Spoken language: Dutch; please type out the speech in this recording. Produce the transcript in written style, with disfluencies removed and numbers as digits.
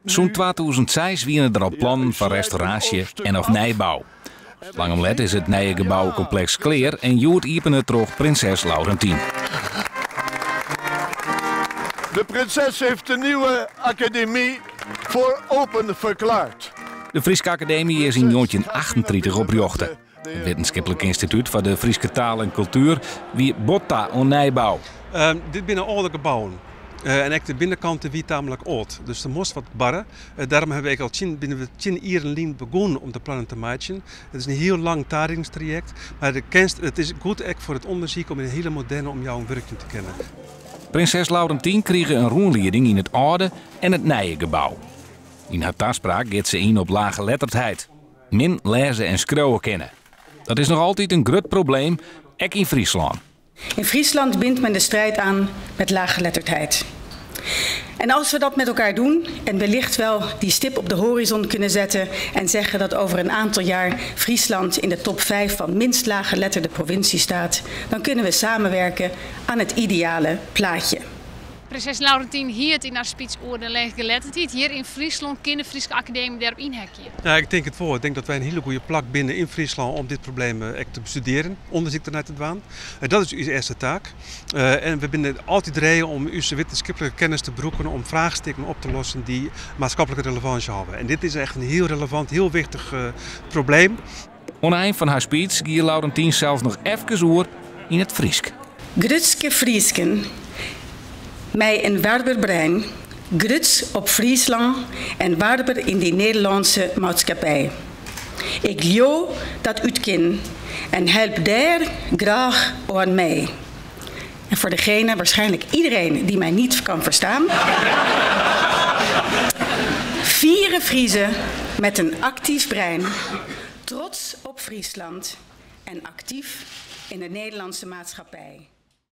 Zo'n 2006 wienen er al plannen van restauratie en of nijbouw. Langomlet is het nieuwe gebouwcomplex Kleer en Joert Iepen terug Prinses Laurentien. De prinses heeft de nieuwe academie voor open verklaard. De Frieske Academie is in 1938 opgericht. Het Wetenschappelijk Instituut voor de Frieske Taal en Cultuur wie botta on nijbouw. Dit binnen oude gebouwen. En ook de binnenkant wie tamelijk oud. Dus er moest wat barren. Daarom hebben we al binnen de 10 jaar begonnen om de plannen te maken. Het is een heel lang taringstraject. Maar het is goed voor het onderzoek om een hele moderne om jouw werk te kennen. Prinses Laurentien kreeg een rondleiding in het oude en het nieuwe gebouw. In haar taalspraak gaat ze in op lage letterdheid. Min lezen en schreeuwen kennen. Dat is nog altijd een groot probleem, ook in Friesland. In Friesland bindt men de strijd aan met laaggeletterdheid. En als we dat met elkaar doen en wellicht wel die stip op de horizon kunnen zetten en zeggen dat over een aantal jaar Friesland in de top 5 van minst laaggeletterde provincies staat, dan kunnen we samenwerken aan het ideale plaatje. Prinses Laurentien hier het in haar speech over de laaggeletterdheid. Hier in Friesland kan de Frieske Academie daarop inhakken. Ja, ik denk het voor. Ik denk dat wij een hele goede plek binnen in Friesland om dit probleem te bestuderen, onderzoek ernaar te doen. Dat is onze eerste taak. En we zijn altijd rijden om onze wetenschappelijke kennis te broeken om vraagstukken op te lossen die maatschappelijke relevantie hebben. En dit is echt een heel relevant, heel wichtig probleem. Aan het eind van haar speech ging Laurentien zelfs nog even oer in het Friesk. Grutske Friesken. Mij een warber brein, gruts op Friesland en warber in de Nederlandse maatschappij. Ik jo dat uit ken en help daar graag aan mij. En voor degene, waarschijnlijk iedereen die mij niet kan verstaan. Vieren Friezen met een actief brein, trots op Friesland en actief in de Nederlandse maatschappij.